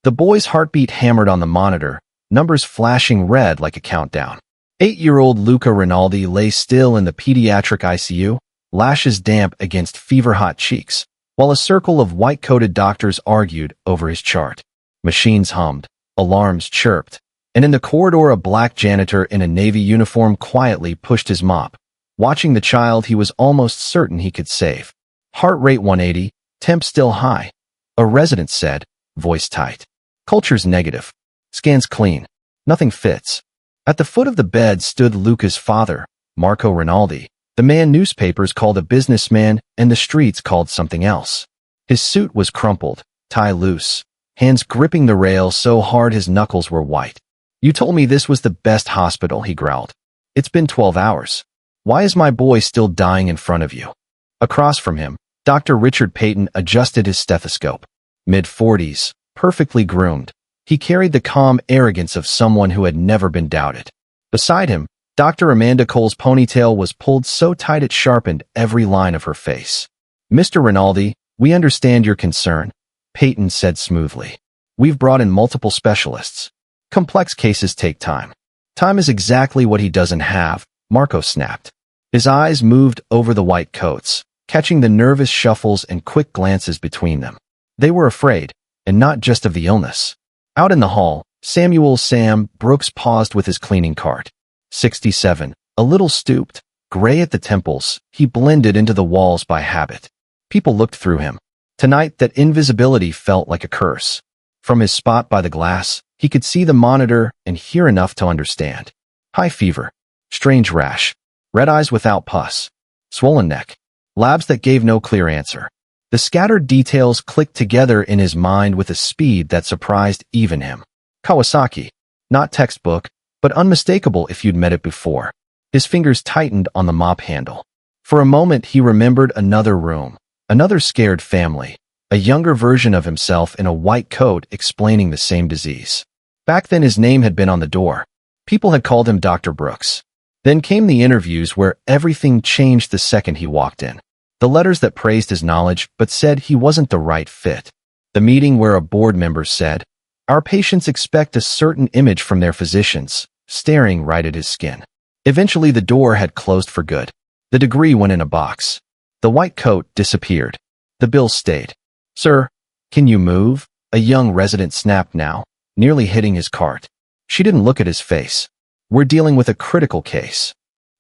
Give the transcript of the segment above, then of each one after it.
The boy's heartbeat hammered on the monitor, numbers flashing red like a countdown. 8-year-old Luca Rinaldi lay still in the pediatric ICU, lashes damp against fever-hot cheeks, while a circle of white-coated doctors argued over his chart. Machines hummed, alarms chirped, and in the corridor a black janitor in a Navy uniform quietly pushed his mop, watching the child he was almost certain he could save. Heart rate 180, temp still high. A resident said, voice tight. Culture's negative. Scans clean. Nothing fits. At the foot of the bed stood Luca's father, Marco Rinaldi, the man newspapers called a businessman and the streets called something else. His suit was crumpled, tie loose, hands gripping the rail so hard his knuckles were white. You told me this was the best hospital, he growled. It's been 12 hours. Why is my boy still dying in front of you? Across from him, Dr. Richard Payton adjusted his stethoscope. Mid-40s, perfectly groomed, he carried the calm arrogance of someone who had never been doubted. Beside him, Dr. Amanda Cole's ponytail was pulled so tight it sharpened every line of her face. Mr. Rinaldi, we understand your concern, Payton said smoothly. We've brought in multiple specialists. Complex cases take time. Time is exactly what he doesn't have, Marco snapped. His eyes moved over the white coats, catching the nervous shuffles and quick glances between them. They were afraid, and not just of the illness. Out in the hall, Samuel Sam Brooks paused with his cleaning cart. 67, a little stooped, gray at the temples, he blended into the walls by habit. People looked through him. Tonight, that invisibility felt like a curse. From his spot by the glass, he could see the monitor and hear enough to understand. High fever, strange rash, red eyes without pus, swollen neck, labs that gave no clear answer. The scattered details clicked together in his mind with a speed that surprised even him. Kawasaki, not textbook, but unmistakable if you'd met it before. His fingers tightened on the mop handle. For a moment he remembered another room, another scared family, a younger version of himself in a white coat explaining the same disease. Back then his name had been on the door. People had called him Dr. Brooks. Then came the interviews where everything changed the second he walked in. The letters that praised his knowledge but said he wasn't the right fit. The meeting where a board member said, "Our patients expect a certain image from their physicians," staring right at his skin. Eventually the door had closed for good. The degree went in a box. The white coat disappeared. The bill stayed. "Sir, can you move?" a young resident snapped now, nearly hitting his cart. She didn't look at his face. "We're dealing with a critical case."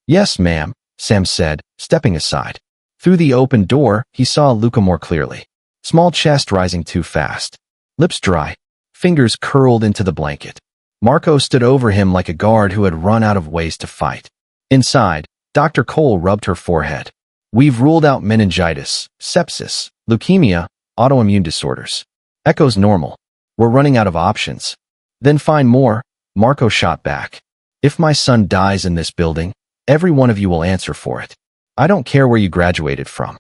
"Yes, ma'am," Sam said, stepping aside. Through the open door, he saw Luca more clearly. Small chest rising too fast. Lips dry. Fingers curled into the blanket. Marco stood over him like a guard who had run out of ways to fight. Inside, Dr. Cole rubbed her forehead. "We've ruled out meningitis, sepsis, leukemia, autoimmune disorders. Echo's normal. We're running out of options." "Then find more," Marco shot back. "If my son dies in this building, every one of you will answer for it. I don't care where you graduated from."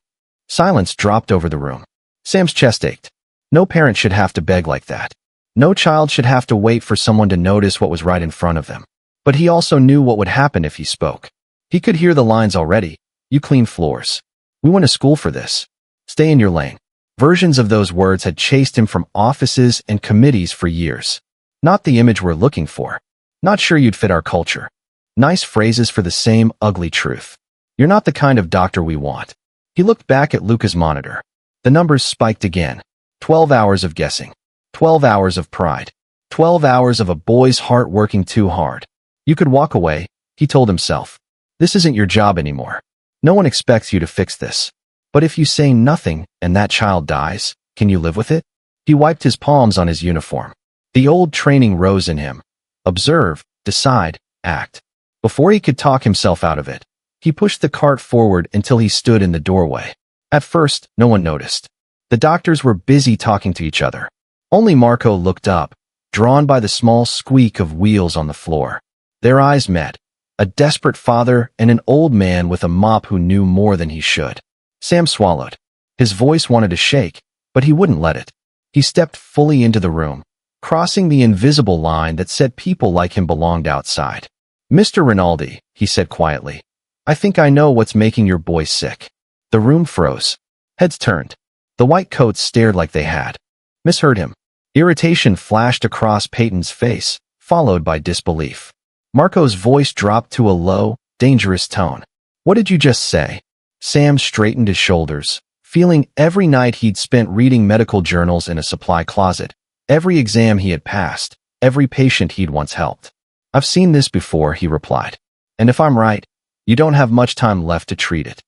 Silence dropped over the room. Sam's chest ached. No parent should have to beg like that. No child should have to wait for someone to notice what was right in front of them. But he also knew what would happen if he spoke. He could hear the lines already. "You clean floors. We went to school for this. Stay in your lane." Versions of those words had chased him from offices and committees for years. Not the image we're looking for. Not sure you'd fit our culture. Nice phrases for the same ugly truth. You're not the kind of doctor we want. He looked back at Luca's monitor. The numbers spiked again. 12 hours of guessing. 12 hours of pride. 12 hours of a boy's heart working too hard. You could walk away, he told himself. This isn't your job anymore. No one expects you to fix this. But if you say nothing and that child dies, can you live with it? He wiped his palms on his uniform. The old training rose in him. Observe, decide, act. Before he could talk himself out of it, he pushed the cart forward until he stood in the doorway. At first, no one noticed. The doctors were busy talking to each other. Only Marco looked up, drawn by the small squeak of wheels on the floor. Their eyes met. A desperate father and an old man with a mop who knew more than he should. Sam swallowed. His voice wanted to shake, but he wouldn't let it. He stepped fully into the room, crossing the invisible line that said people like him belonged outside. "Mr. Rinaldi," he said quietly, "I think I know what's making your boy sick." The room froze. Heads turned. The white coats stared like they had misheard him. Irritation flashed across Peyton's face, followed by disbelief. Marco's voice dropped to a low, dangerous tone. What did you just say? Sam straightened his shoulders, feeling every night he'd spent reading medical journals in a supply closet, every exam he had passed, every patient he'd once helped. I've seen this before, he replied. And if I'm right, you don't have much time left to treat it.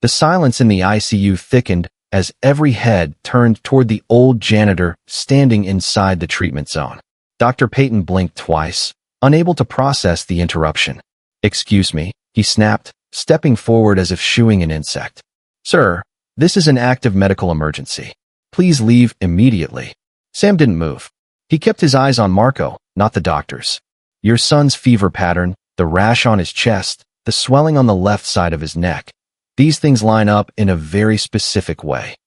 The silence in the ICU thickened as every head turned toward the old janitor standing inside the treatment zone. Dr. Peyton blinked twice, unable to process the interruption. Excuse me, he snapped, stepping forward as if shooing an insect. Sir, this is an active medical emergency. Please leave immediately. Sam didn't move. He kept his eyes on Marco, not the doctor's. Your son's fever pattern, the rash on his chest, the swelling on the left side of his neck. These things line up in a very specific way.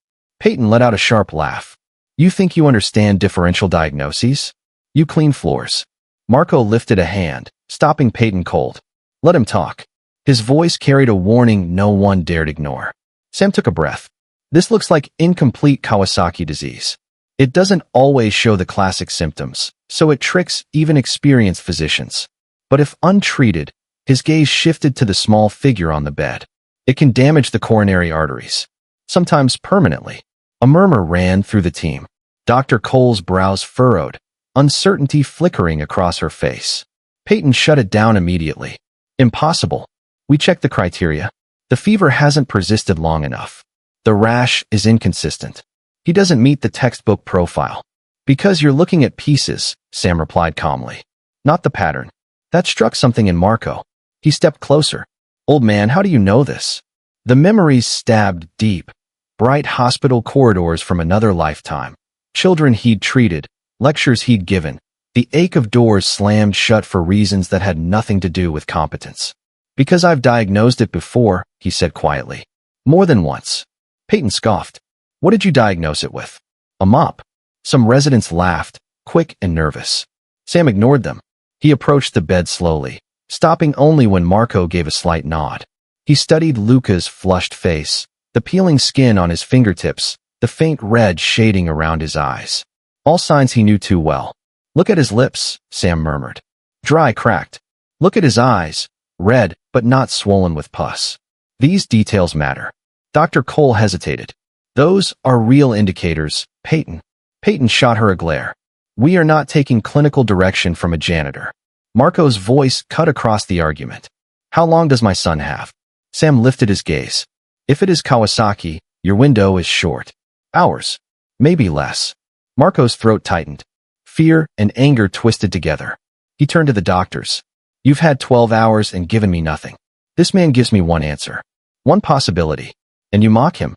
Peyton let out a sharp laugh. You think you understand differential diagnoses? You clean floors. Marco lifted a hand, stopping Peyton cold. Let him talk. His voice carried a warning no one dared ignore. Sam took a breath. This looks like incomplete Kawasaki disease. It doesn't always show the classic symptoms, so it tricks even experienced physicians. But if untreated, his gaze shifted to the small figure on the bed. It can damage the coronary arteries, sometimes permanently. A murmur ran through the team. Dr. Cole's brows furrowed, uncertainty flickering across her face. Peyton shut it down immediately. Impossible. We checked the criteria. The fever hasn't persisted long enough. The rash is inconsistent. He doesn't meet the textbook profile. Because you're looking at pieces, Sam replied calmly. Not the pattern. That struck something in Marco. He stepped closer. Old man, how do you know this? The memories stabbed deep. Bright hospital corridors from another lifetime. Children he'd treated, lectures he'd given. The ache of doors slammed shut for reasons that had nothing to do with competence. Because I've diagnosed it before, he said quietly. More than once. Peyton scoffed. What did you diagnose it with? A mop. Some residents laughed, quick and nervous. Sam ignored them. He approached the bed slowly, stopping only when Marco gave a slight nod. He studied Luca's flushed face, the peeling skin on his fingertips, the faint red shading around his eyes. All signs he knew too well. Look at his lips, Sam murmured. Dry, cracked. Look at his eyes, red but not swollen with pus. These details matter. Dr. Cole hesitated. Those are real indicators, Peyton. Peyton shot her a glare. We are not taking clinical direction from a janitor. Marco's voice cut across the argument. How long does my son have? Sam lifted his gaze. If it is Kawasaki, your window is short. Hours. Maybe less. Marco's throat tightened. Fear and anger twisted together. He turned to the doctors. You've had 12 hours and given me nothing. This man gives me one answer. One possibility. And you mock him.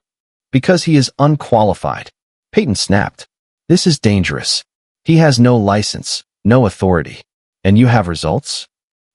Because he is unqualified. Peyton snapped. This is dangerous. He has no license, no authority. And you have results?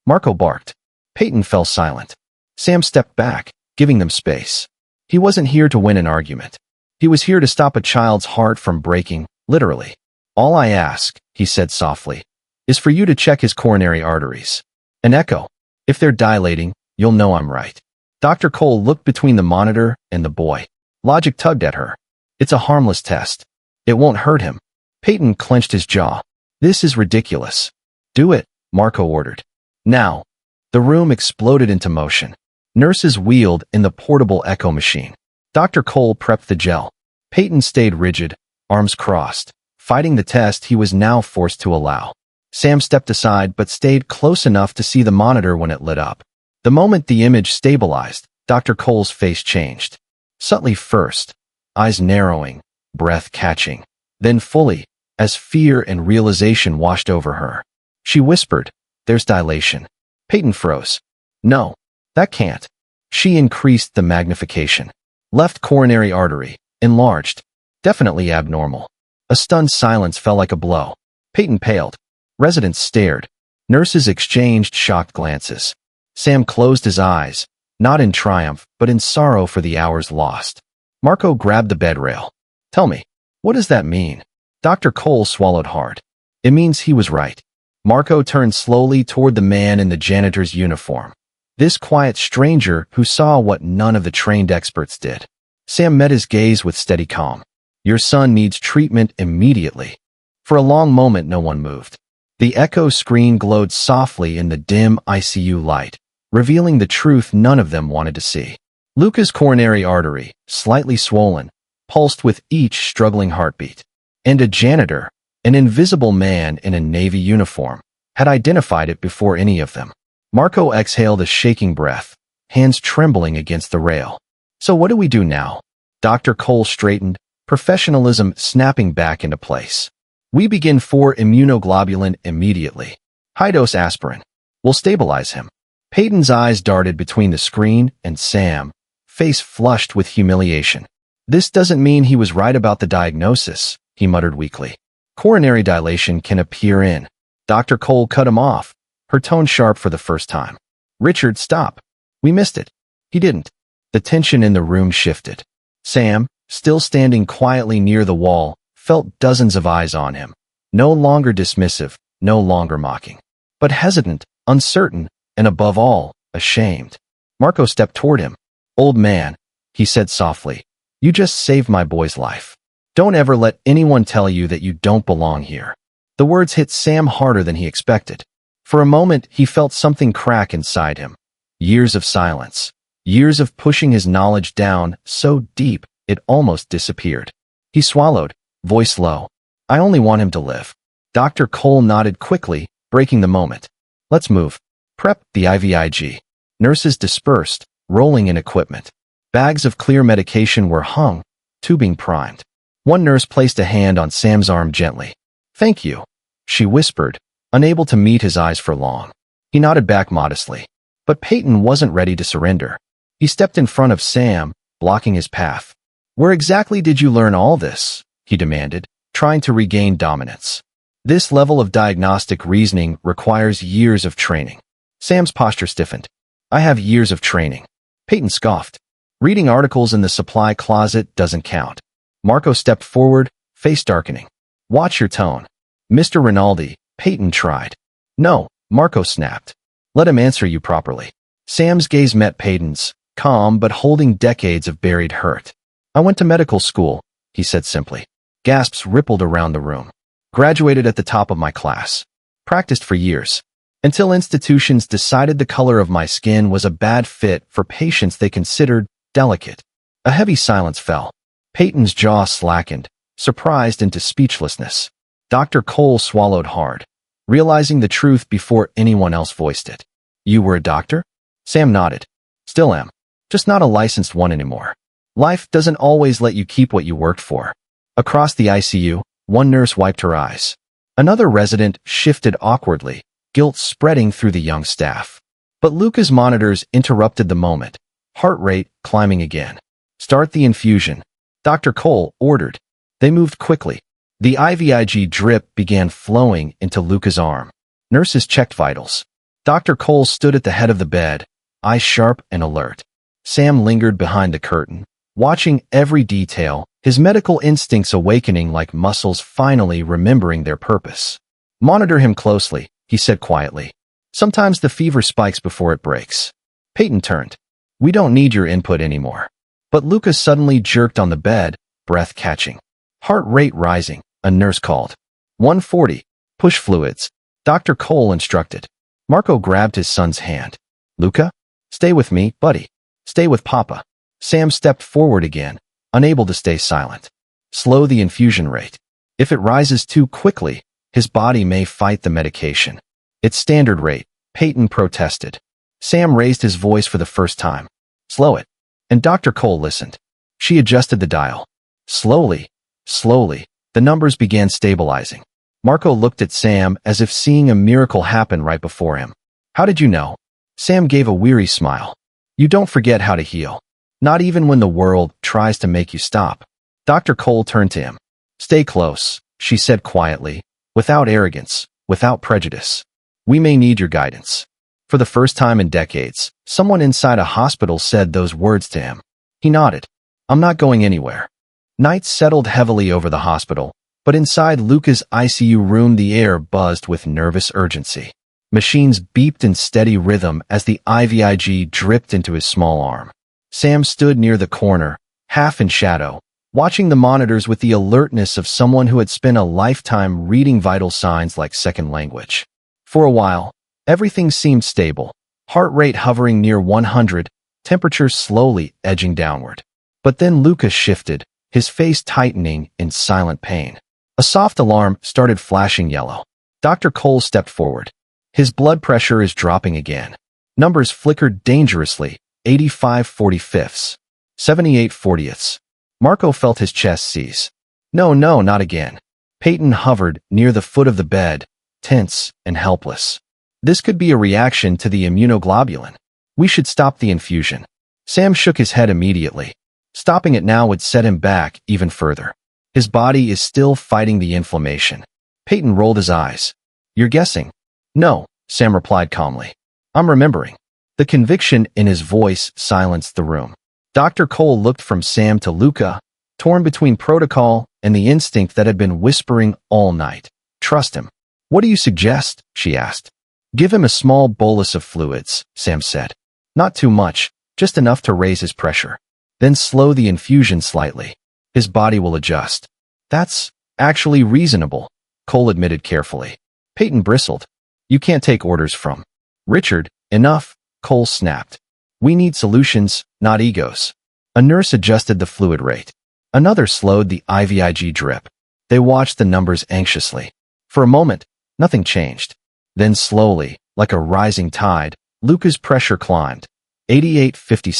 Marco barked. Peyton fell silent. Sam stepped back, giving them space. He wasn't here to win an argument. He was here to stop a child's heart from breaking, literally. All I ask, he said softly, is for you to check his coronary arteries. An echo. If they're dilating, you'll know I'm right. Dr. Cole looked between the monitor and the boy. Logic tugged at her. It's a harmless test. It won't hurt him. Peyton clenched his jaw. This is ridiculous. Do it, Marco ordered. Now. The room exploded into motion. Nurses wheeled in the portable echo machine. Dr. Cole prepped the gel. Peyton stayed rigid, arms crossed, fighting the test he was now forced to allow. Sam stepped aside but stayed close enough to see the monitor when it lit up. The moment the image stabilized, Dr. Cole's face changed. Subtly first, eyes narrowing, breath catching, then fully, as fear and realization washed over her. She whispered, "There's dilation." Peyton froze. "No, that can't." She increased the magnification. Left coronary artery, enlarged, definitely abnormal. A stunned silence fell like a blow. Peyton paled. Residents stared. Nurses exchanged shocked glances. Sam closed his eyes, not in triumph, but in sorrow for the hours lost. Marco grabbed the bed rail. "Tell me, what does that mean?" Dr. Cole swallowed hard. "It means he was right." Marco turned slowly toward the man in the janitor's uniform. This quiet stranger who saw what none of the trained experts did. Sam met his gaze with steady calm. "Your son needs treatment immediately." For a long moment, no one moved. The echo screen glowed softly in the dim ICU light, revealing the truth none of them wanted to see. Luca's coronary artery, slightly swollen, pulsed with each struggling heartbeat. And a janitor, an invisible man in a Navy uniform, had identified it before any of them. Marco exhaled a shaking breath, hands trembling against the rail. So what do we do now? Dr. Cole straightened, professionalism snapping back into place. We begin 4 immunoglobulin immediately. High-dose aspirin. We'll stabilize him. Peyton's eyes darted between the screen and Sam, face flushed with humiliation. This doesn't mean he was right about the diagnosis, he muttered weakly. Coronary dilation can appear in. Dr. Cole cut him off, her tone sharp for the first time. Richard, stop. We missed it. He didn't. The tension in the room shifted. Sam, still standing quietly near the wall, felt dozens of eyes on him. No longer dismissive, no longer mocking. But hesitant, uncertain, and above all, ashamed. Marco stepped toward him. Old man, he said softly, you just saved my boy's life. Don't ever let anyone tell you that you don't belong here. The words hit Sam harder than he expected. For a moment, he felt something crack inside him. Years of silence. Years of pushing his knowledge down so deep it almost disappeared. He swallowed, voice low. I only want him to live. Dr. Cole nodded quickly, breaking the moment. Let's move. Prep the IVIG. Nurses dispersed, rolling in equipment. Bags of clear medication were hung, tubing primed. One nurse placed a hand on Sam's arm gently. Thank you, she whispered, unable to meet his eyes for long. He nodded back modestly. But Peyton wasn't ready to surrender. He stepped in front of Sam, blocking his path. Where exactly did you learn all this? He demanded, trying to regain dominance. This level of diagnostic reasoning requires years of training. Sam's posture stiffened. I have years of training. Peyton scoffed. Reading articles in the supply closet doesn't count. Marco stepped forward, face darkening. Watch your tone. Mr. Rinaldi, Peyton tried. No, Marco snapped. Let him answer you properly. Sam's gaze met Peyton's, calm but holding decades of buried hurt. I went to medical school, he said simply. Gasps rippled around the room. Graduated at the top of my class. Practiced for years. Until institutions decided the color of my skin was a bad fit for patients they considered delicate. A heavy silence fell. Peyton's jaw slackened, surprised into speechlessness. Dr. Cole swallowed hard, realizing the truth before anyone else voiced it. You were a doctor? Sam nodded. Still am. Just not a licensed one anymore. Life doesn't always let you keep what you worked for. Across the ICU, one nurse wiped her eyes. Another resident shifted awkwardly, guilt spreading through the young staff. But Luca's monitors interrupted the moment, heart rate climbing again. Start the infusion, Dr. Cole ordered. They moved quickly. The IVIG drip began flowing into Luca's arm. Nurses checked vitals. Dr. Cole stood at the head of the bed, eyes sharp and alert. Sam lingered behind the curtain, watching every detail, his medical instincts awakening like muscles finally remembering their purpose. Monitor him closely, he said quietly. Sometimes the fever spikes before it breaks. Peyton turned. We don't need your input anymore. But Luca suddenly jerked on the bed, breath catching. Heart rate rising, a nurse called. 140. Push fluids. Dr. Cole instructed. Marco grabbed his son's hand. Luca? Stay with me, buddy. Stay with Papa. Sam stepped forward again, unable to stay silent. Slow the infusion rate. If it rises too quickly, his body may fight the medication. It's standard rate, Peyton protested. Sam raised his voice for the first time. Slow it. And Dr. Cole listened. She adjusted the dial. Slowly, the numbers began stabilizing. Marco looked at Sam as if seeing a miracle happen right before him. How did you know? Sam gave a weary smile. You don't forget how to heal. Not even when the world tries to make you stop. Dr. Cole turned to him. Stay close, she said quietly, without arrogance, without prejudice. We may need your guidance. For the first time in decades, someone inside a hospital said those words to him. He nodded. I'm not going anywhere. Nights settled heavily over the hospital, but inside Luca's ICU room the air buzzed with nervous urgency. Machines beeped in steady rhythm as the IVIG dripped into his small arm. Sam stood near the corner, half in shadow, watching the monitors with the alertness of someone who had spent a lifetime reading vital signs like second language. For a while, everything seemed stable, heart rate hovering near 100, temperature slowly edging downward. But then Luca shifted, his face tightening in silent pain. A soft alarm started flashing yellow. Dr. Cole stepped forward. His blood pressure is dropping again. Numbers flickered dangerously, 85 45ths, 78 40ths. Marco felt his chest seize. No, not again. Peyton hovered near the foot of the bed, tense and helpless. This could be a reaction to the immunoglobulin. We should stop the infusion. Sam shook his head immediately. Stopping it now would set him back even further. His body is still fighting the inflammation. Peyton rolled his eyes. You're guessing? No, Sam replied calmly. I'm remembering. The conviction in his voice silenced the room. Dr. Cole looked from Sam to Luca, torn between protocol and the instinct that had been whispering all night. Trust him. What do you suggest? She asked. Give him a small bolus of fluids, Sam said. Not too much, just enough to raise his pressure. Then slow the infusion slightly. His body will adjust. That's actually reasonable, Cole admitted carefully. Peyton bristled. You can't take orders from Richard. Enough, Cole snapped. We need solutions, not egos. A nurse adjusted the fluid rate. Another slowed the IVIG drip. They watched the numbers anxiously. For a moment, nothing changed. Then slowly, like a rising tide, Luca's pressure climbed. 88 50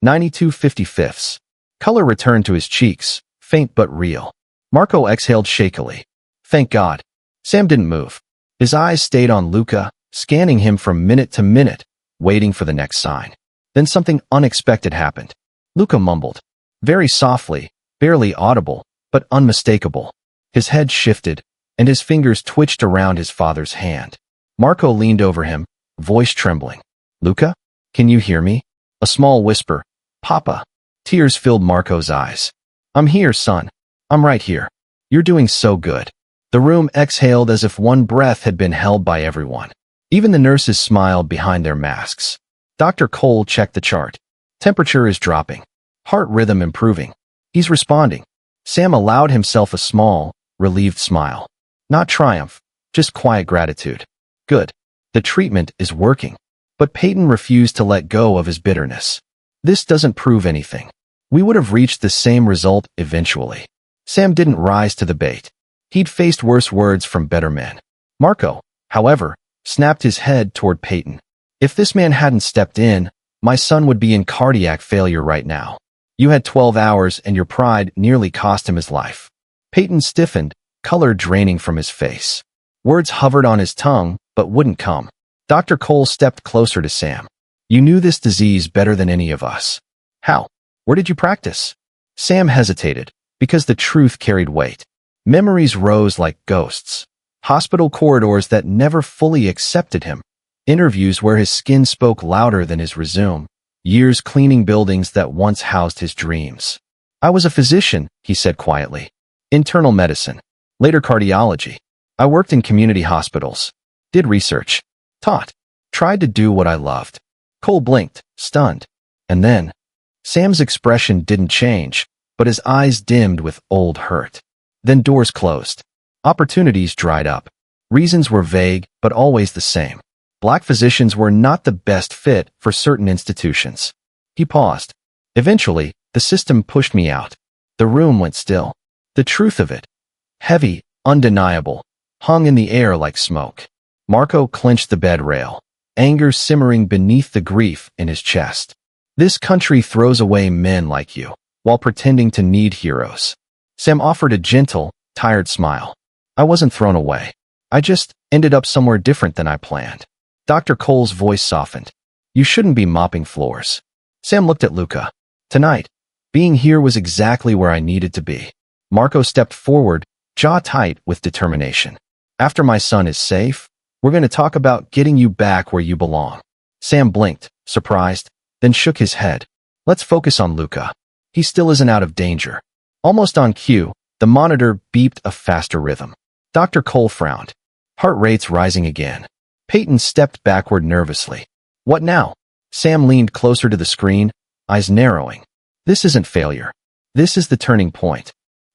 92 55ths. Color returned to his cheeks, faint but real. Marco exhaled shakily. Thank God. Sam didn't move. His eyes stayed on Luca, scanning him from minute to minute, waiting for the next sign. Then something unexpected happened. Luca mumbled. Very softly, barely audible, but unmistakable. His head shifted, and his fingers twitched around his father's hand. Marco leaned over him, voice trembling. Luca? Can you hear me? A small whisper. Papa. Tears filled Marco's eyes. I'm here, son. I'm right here. You're doing so good. The room exhaled as if one breath had been held by everyone. Even the nurses smiled behind their masks. Dr. Cole checked the chart. Temperature is dropping. Heart rhythm improving. He's responding. Sam allowed himself a small, relieved smile. Not triumph, just quiet gratitude. Good. The treatment is working. But Peyton refused to let go of his bitterness. This doesn't prove anything. We would have reached the same result eventually. Sam didn't rise to the bait. He'd faced worse words from better men. Marco, however, snapped his head toward Peyton. If this man hadn't stepped in, my son would be in cardiac failure right now. You had 12 hours and your pride nearly cost him his life. Peyton stiffened, color draining from his face. Words hovered on his tongue, but wouldn't come. Dr. Cole stepped closer to Sam. You knew this disease better than any of us. How? Where did you practice? Sam hesitated, because the truth carried weight. Memories rose like ghosts. Hospital corridors that never fully accepted him. Interviews where his skin spoke louder than his resume. Years cleaning buildings that once housed his dreams. I was a physician, he said quietly. Internal medicine. Later cardiology. I worked in community hospitals. Did research. Taught. Tried to do what I loved. Cole blinked, stunned. And then, Sam's expression didn't change, but his eyes dimmed with old hurt. Then doors closed. Opportunities dried up. Reasons were vague, but always the same. Black physicians were not the best fit for certain institutions. He paused. Eventually, the system pushed me out. The room went still. The truth of it, heavy, undeniable, hung in the air like smoke. Marco clenched the bed rail, anger simmering beneath the grief in his chest. This country throws away men like you, while pretending to need heroes. Sam offered a gentle, tired smile. I wasn't thrown away. I just ended up somewhere different than I planned. Dr. Cole's voice softened. You shouldn't be mopping floors. Sam looked at Luca. Tonight, being here was exactly where I needed to be. Marco stepped forward, jaw tight with determination. After my son is safe, we're going to talk about getting you back where you belong. Sam blinked, surprised, then shook his head. Let's focus on Luca. He still isn't out of danger. Almost on cue, the monitor beeped a faster rhythm. Dr. Cole frowned. Heart rates rising again. Peyton stepped backward nervously. What now? Sam leaned closer to the screen, eyes narrowing. This isn't failure. This is the turning point.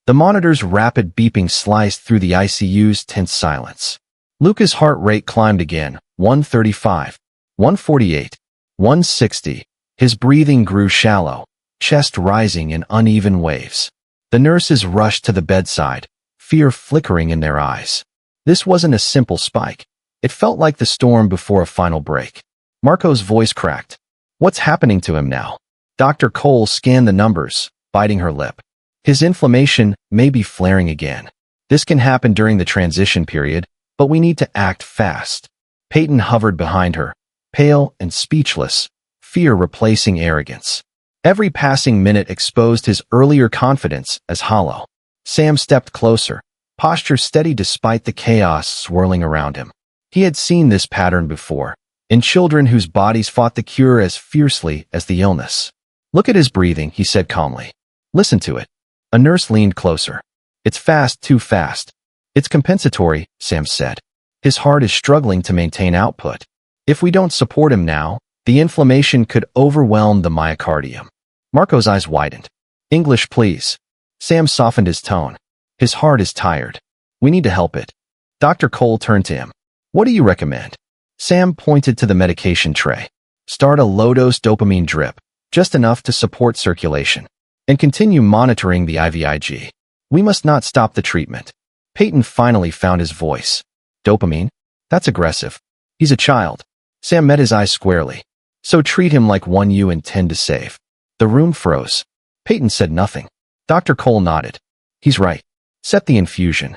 The monitor's rapid beeping sliced through the ICU's tense silence. Luca's heart rate climbed again, 135, 148, 160. His breathing grew shallow, chest rising in uneven waves. The nurses rushed to the bedside, fear flickering in their eyes. This wasn't a simple spike. It felt like the storm before a final break. Marco's voice cracked. What's happening to him now? Dr. Cole scanned the numbers, biting her lip. His inflammation may be flaring again. This can happen during the transition period, but we need to act fast. Peyton hovered behind her, pale and speechless, fear replacing arrogance. Every passing minute exposed his earlier confidence as hollow. Sam stepped closer, posture steady despite the chaos swirling around him. He had seen this pattern before, in children whose bodies fought the cure as fiercely as the illness. Look at his breathing, he said calmly. Listen to it. A nurse leaned closer. It's fast, too fast. It's compensatory, Sam said. His heart is struggling to maintain output. If we don't support him now, the inflammation could overwhelm the myocardium. Marco's eyes widened. English, please. Sam softened his tone. His heart is tired. We need to help it. Dr. Cole turned to him. What do you recommend? Sam pointed to the medication tray. Start a low-dose dopamine drip, just enough to support circulation, and continue monitoring the IVIG. We must not stop the treatment. Peyton finally found his voice. Dopamine? That's aggressive. He's a child. Sam met his eyes squarely. So treat him like one you intend to save. The room froze. Peyton said nothing. Dr. Cole nodded. He's right. Set the infusion.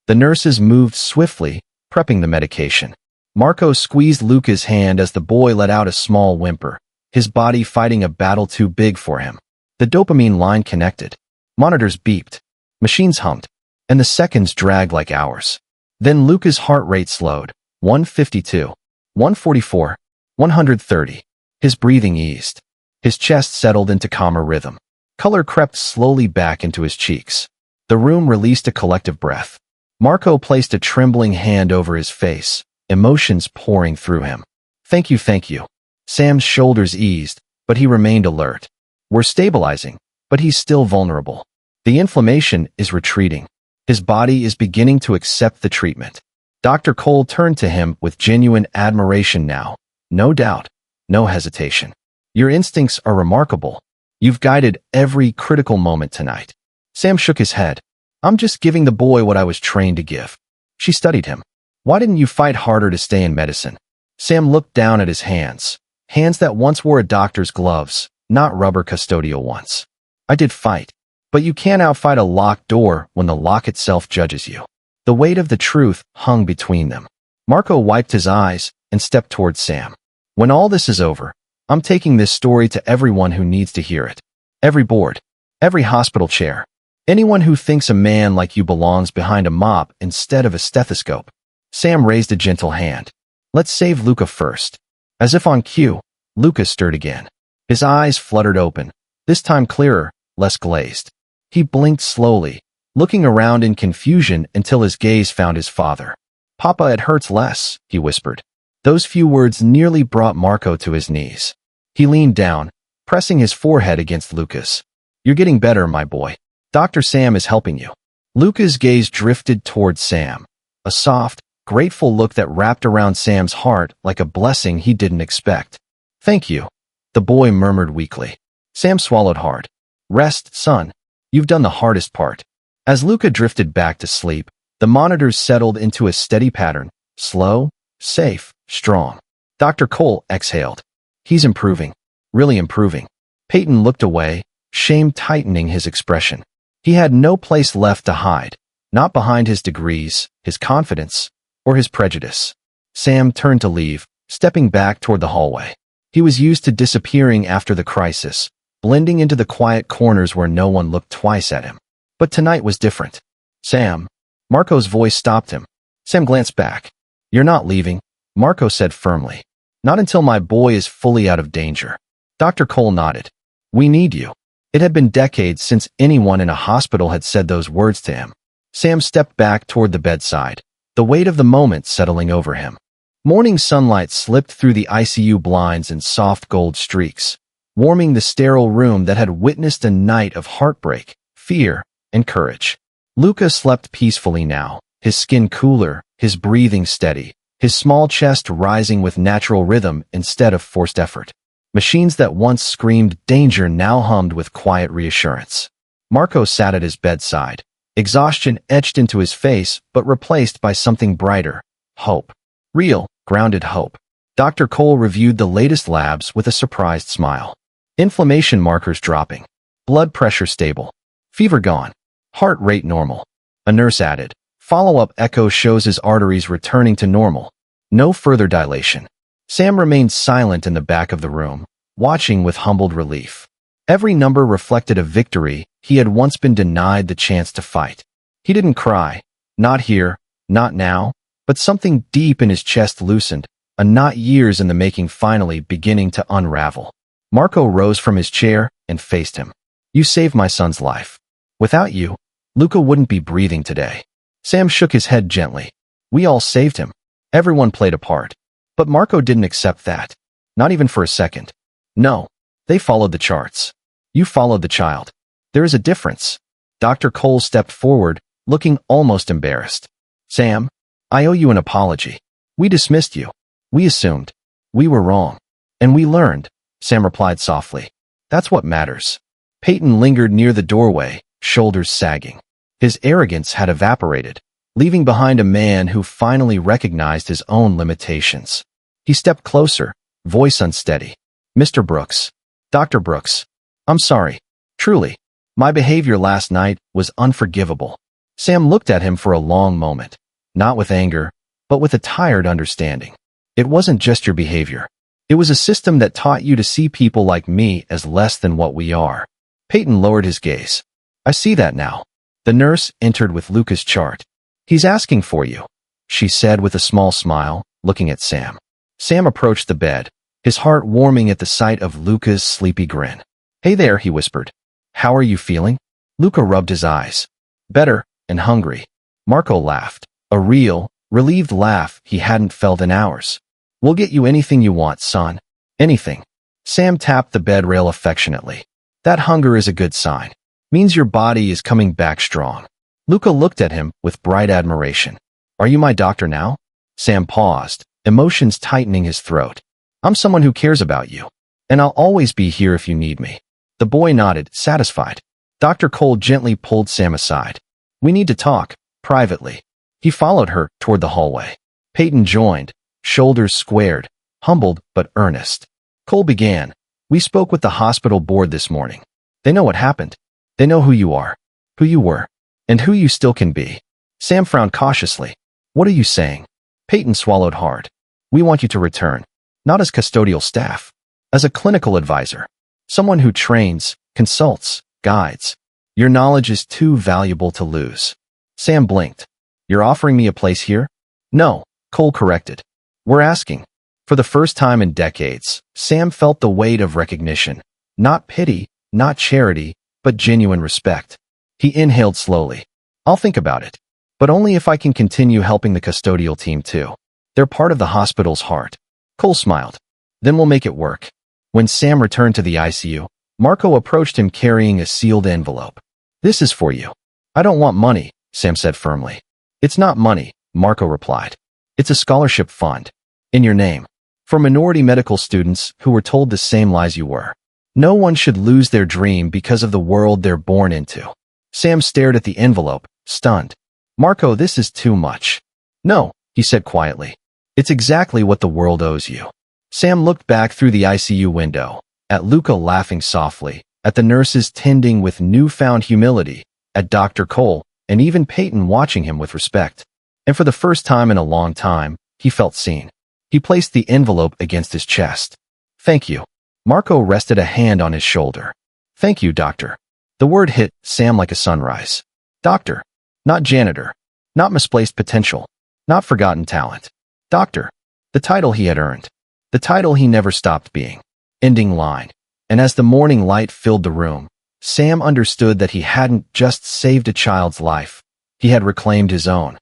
The nurses moved swiftly, prepping the medication. Marco squeezed Luca's hand as the boy let out a small whimper, his body fighting a battle too big for him. The dopamine line connected. Monitors beeped. Machines hummed. And the seconds dragged like hours. Then Luca's heart rate slowed. 152. 144. 130. His breathing eased. His chest settled into calmer rhythm. Color crept slowly back into his cheeks. The room released a collective breath. Marco placed a trembling hand over his face, emotions pouring through him. Thank you, thank you. Sam's shoulders eased, but he remained alert. We're stabilizing, but he's still vulnerable. The inflammation is retreating. His body is beginning to accept the treatment. Dr. Cole turned to him with genuine admiration now. No doubt, no hesitation. Your instincts are remarkable. You've guided every critical moment tonight. Sam shook his head. I'm just giving the boy what I was trained to give. She studied him. Why didn't you fight harder to stay in medicine? Sam looked down at his hands. Hands that once wore a doctor's gloves, not rubber custodial ones. I did fight. But you can't outfight a locked door when the lock itself judges you. The weight of the truth hung between them. Marco wiped his eyes and stepped towards Sam. When all this is over, I'm taking this story to everyone who needs to hear it. Every board, every hospital chair, anyone who thinks a man like you belongs behind a mop instead of a stethoscope. Sam raised a gentle hand. Let's save Luca first. As if on cue, Luca stirred again. His eyes fluttered open, this time clearer, less glazed. He blinked slowly, looking around in confusion until his gaze found his father. Papa, it hurts less, he whispered. Those few words nearly brought Marco to his knees. He leaned down, pressing his forehead against Luca's. You're getting better, my boy. Dr. Sam is helping you. Luca's gaze drifted towards Sam, a soft, grateful look that wrapped around Sam's heart like a blessing he didn't expect. Thank you, the boy murmured weakly. Sam swallowed hard. Rest, son. You've done the hardest part. As Luca drifted back to sleep, the monitors settled into a steady pattern, slow, safe, strong. Dr. Cole exhaled. He's improving. Really improving. Peyton looked away, shame tightening his expression. He had no place left to hide, not behind his degrees, his confidence, or his prejudice. Sam turned to leave, stepping back toward the hallway. He was used to disappearing after the crisis, blending into the quiet corners where no one looked twice at him. But tonight was different. Sam. Marco's voice stopped him. Sam glanced back. You're not leaving, Marco said firmly. Not until my boy is fully out of danger. Dr. Cole nodded. We need you. It had been decades since anyone in a hospital had said those words to him. Sam stepped back toward the bedside, the weight of the moment settling over him. Morning sunlight slipped through the ICU blinds in soft gold streaks, warming the sterile room that had witnessed a night of heartbreak, fear, and courage. Luca slept peacefully now, his skin cooler, his breathing steady, his small chest rising with natural rhythm instead of forced effort. Machines that once screamed danger now hummed with quiet reassurance. Marco sat at his bedside, exhaustion etched into his face but replaced by something brighter, hope. Real, grounded hope. Dr. Cole reviewed the latest labs with a surprised smile. Inflammation markers dropping. Blood pressure stable. Fever gone. Heart rate normal. A nurse added. Follow-up echo shows his arteries returning to normal. No further dilation. Sam remained silent in the back of the room, watching with humbled relief. Every number reflected a victory he had once been denied the chance to fight. He didn't cry. Not here, not now, but something deep in his chest loosened, a knot years in the making finally beginning to unravel. Marco rose from his chair and faced him. You saved my son's life. Without you, Luca wouldn't be breathing today. Sam shook his head gently. We all saved him. Everyone played a part. But Marco didn't accept that. Not even for a second. No. They followed the charts. You followed the child. There is a difference. Dr. Cole stepped forward, looking almost embarrassed. Sam, I owe you an apology. We dismissed you. We assumed. We were wrong. And we learned, Sam replied softly. That's what matters. Peyton lingered near the doorway, shoulders sagging. His arrogance had evaporated, leaving behind a man who finally recognized his own limitations. He stepped closer, voice unsteady. Mr. Brooks. Dr. Brooks. I'm sorry. Truly. My behavior last night was unforgivable. Sam looked at him for a long moment, not with anger, but with a tired understanding. It wasn't just your behavior. It was a system that taught you to see people like me as less than what we are. Peyton lowered his gaze. I see that now. The nurse entered with Luca's chart. He's asking for you, she said with a small smile, looking at Sam. Sam approached the bed, his heart warming at the sight of Luca's sleepy grin. Hey there, he whispered. How are you feeling? Luca rubbed his eyes. Better and hungry. Marco laughed, a real, relieved laugh he hadn't felt in hours. We'll get you anything you want, son. Anything. Sam tapped the bed rail affectionately. That hunger is a good sign. Means your body is coming back strong. Luca looked at him with bright admiration. Are you my doctor now? Sam paused, emotions tightening his throat. I'm someone who cares about you. And I'll always be here if you need me. The boy nodded, satisfied. Dr. Cole gently pulled Sam aside. We need to talk, privately. He followed her toward the hallway. Peyton joined, shoulders squared, humbled but earnest. Cole began. We spoke with the hospital board this morning. They know what happened. They know who you are, who you were, and who you still can be. Sam frowned cautiously. What are you saying? Peyton swallowed hard. We want you to return. Not as custodial staff. As a clinical advisor. Someone who trains, consults, guides. Your knowledge is too valuable to lose. Sam blinked. You're offering me a place here? No, Cole corrected. We're asking. For the first time in decades, Sam felt the weight of recognition. Not pity, not charity, but genuine respect. He inhaled slowly. I'll think about it. But only if I can continue helping the custodial team too. They're part of the hospital's heart. Cole smiled. Then we'll make it work. When Sam returned to the ICU, Marco approached him carrying a sealed envelope. This is for you. I don't want money, Sam said firmly. It's not money, Marco replied. It's a scholarship fund. In your name. For minority medical students who were told the same lies you were. No one should lose their dream because of the world they're born into. Sam stared at the envelope, stunned. Marco, this is too much. No, he said quietly. It's exactly what the world owes you. Sam looked back through the ICU window, at Luca laughing softly, at the nurses tending with newfound humility, at Dr. Cole, and even Peyton watching him with respect. And for the first time in a long time, he felt seen. He placed the envelope against his chest. Thank you. Marco rested a hand on his shoulder. Thank you, doctor. The word hit Sam like a sunrise. Doctor. Not janitor. Not misplaced potential. Not forgotten talent. Doctor. The title he had earned. The title he never stopped being. Ending line. And as the morning light filled the room, Sam understood that he hadn't just saved a child's life. He had reclaimed his own.